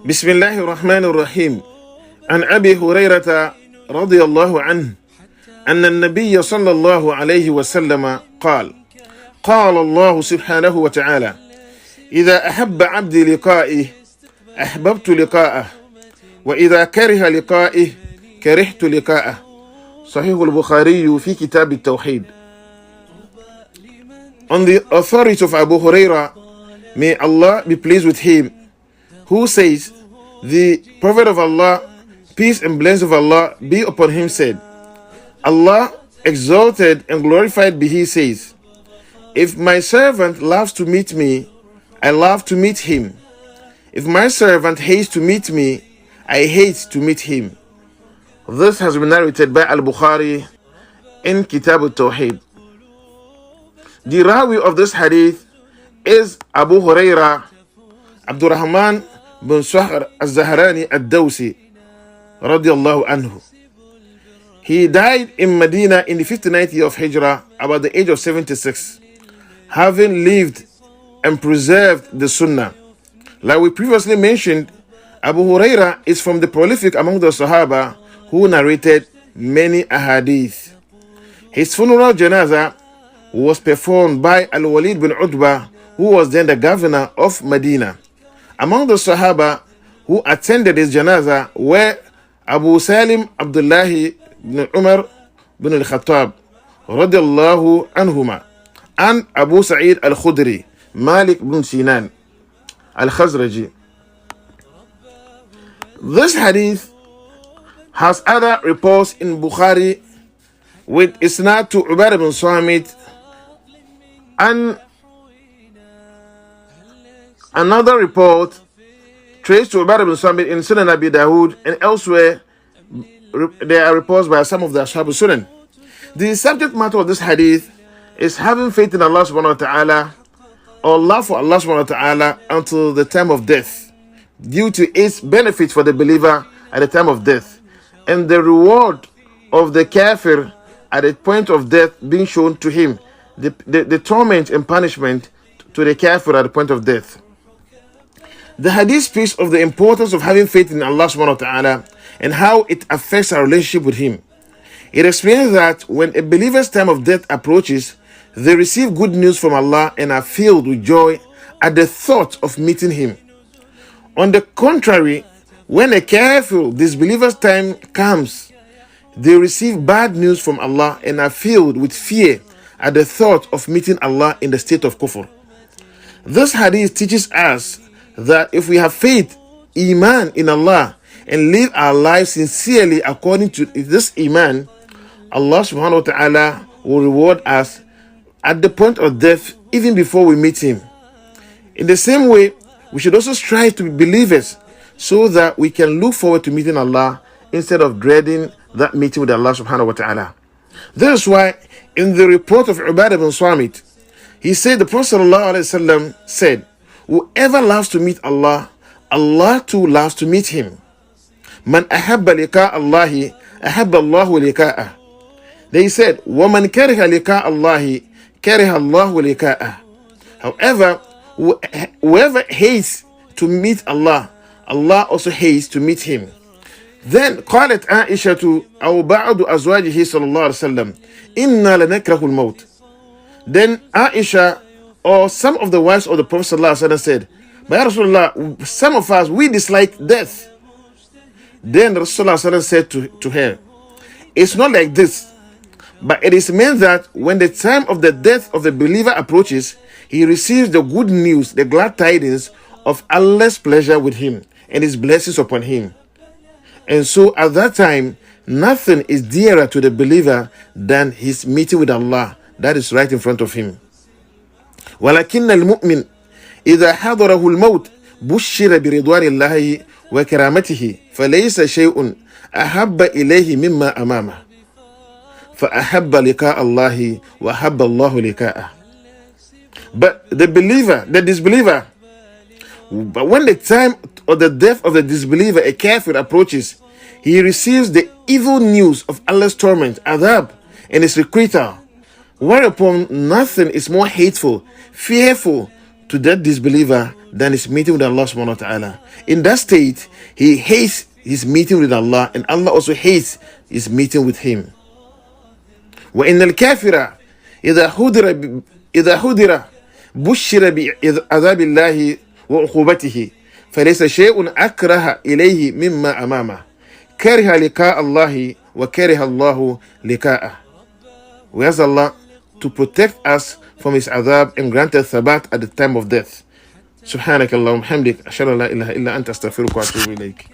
بسم الله الرحمن الرحيم. عن أبي هريرة رضي الله عنه أن النبي صلى الله عليه وسلم قال: قال الله سبحانه وتعالى: إذا أحب عبدي لقائي أحببت لقاءه، وإذا كره لقائي كرهت لقاءه. صحيح البخاري في كتاب التوحيد. On the authority of Abu Huraira, may Allah be pleased with him, who says, the Prophet of Allah, peace and blessings of Allah be upon him, said, Allah, exalted and glorified be he, says, if my servant loves to meet me, I love to meet him. If my servant hates to meet me, I hate to meet him. This has been narrated by Al-Bukhari in Kitab al-Tawheed. The Rawi of this hadith is Abu Huraira, Abdurrahman bin Suhr al-Zahrani al-Dawsi, radiyallahu anhu. He died in Medina in the 59th year of Hijrah, about the age of 76, having lived and preserved the Sunnah. Like we previously mentioned, Abu Huraira is from the prolific among the Sahaba who narrated many ahadith. His funeral janazah was performed by Al-Walid bin Utbah, who was then the governor of Medina. Among the Sahaba who attended his janazah were Abu Salim Abdullahi bin Umar bin al-Khattab radiyallahu anhuma, and Abu Sa'id al-Khudri, Malik bin Sinan al-Khazraji. This hadith has other reports in Bukhari with isnad to Ubadah bin Samit, and another report traced to Ubadah bin Samit in Sunan Abi Dawood, and elsewhere there are reports by some of the Ashab Sunan. The subject matter of this hadith is having faith in Allah subhanahu wa ta'ala, or love for Allah subhanahu wa ta'ala until the time of death, due to its benefit for the believer at the time of death, and the reward of the kafir at the point of death being shown to him, the torment and punishment to the kafir at the point of death. The hadith speaks of the importance of having faith in Allah subhanahu wa ta'ala and how it affects our relationship with him. It explains that when a believer's time of death approaches, they receive good news from Allah and are filled with joy at the thought of meeting him. On the contrary, when a kafir, disbeliever's time comes, they receive bad news from Allah and are filled with fear at the thought of meeting Allah in the state of kufr. This hadith teaches us that if we have faith, iman in Allah, and live our lives sincerely according to this iman, Allah subhanahu wa ta'ala will reward us at the point of death, even before we meet him. In the same way, we should also strive to be believers so that we can look forward to meeting Allah instead of dreading that meeting with Allah subhanahu wa ta'ala. That is why in the report of Ubadah bin Samit, he said, the Prophet sallallahu alaihi wasallam said, whoever loves to meet Allah, Allah too loves to meet him. Man ahabba liqa Allahi, ahabba Allahu liqa'ah. They said, وَمَنْ كَرِهَ لِقَاءَ اللَّهِ كَرِهَ اللَّهُ لِقَاءَهُ. However, whoever hates to meet Allah, Allah also hates to meet him. Then قالت عائشة أو بعض أزواجه صلى الله عليه وسلم إنا لنكره الموت. Then Aisha or some of the wives of the Prophet صلى الله عليه وسلم said, but Ya Rasulullah, some of us, we dislike death. Then Rasulullah صلى الله عليه وسلم said to her, it's not like this, but it is meant that when the time of the death of the believer approaches, he receives the good news, the glad tidings of Allah's pleasure with him and his blessings upon him. And so at that time, nothing is dearer to the believer than his meeting with Allah. That is right in front of him. ولكن المؤمن إذا حضره الموت بشر برضوان الله وكرامته فليس شيء أحب إليه مما أمامه فأحب لقاء الله وأحب الله لقاءه. But the believer, the disbeliever, but when the time of the death of the disbeliever, a kafir, approaches, he receives the evil news of Allah's torment, adhab, and his requital, whereupon nothing is more hateful, fearful to that disbeliever than his meeting with Allah subhanahu wa ta'ala. In that state, he hates his meeting with Allah, and Allah also hates his meeting with him. وَإِنَّ الْكَافِرَ إِذَا حُدِرَ بُشِّرَ بِعَذَابِ اللَّهِ وَعُقُوبَتِهِ فَلَيْسَ شَيْءٌ أَكْرَهَ إِلَيْهِ مِمَّا أَمَامَهُ كَرِهَ لِقَاءَ اللَّهِ وَكَرِهَ اللَّهُ لِقَاءَهُ. We ask Allah to protect us from his adhab and grant us thabat at the time of death. سبحانك اللهم وبحمدك أشهد أن لا إله إلا أنت أستغفرك وأتوب إليك.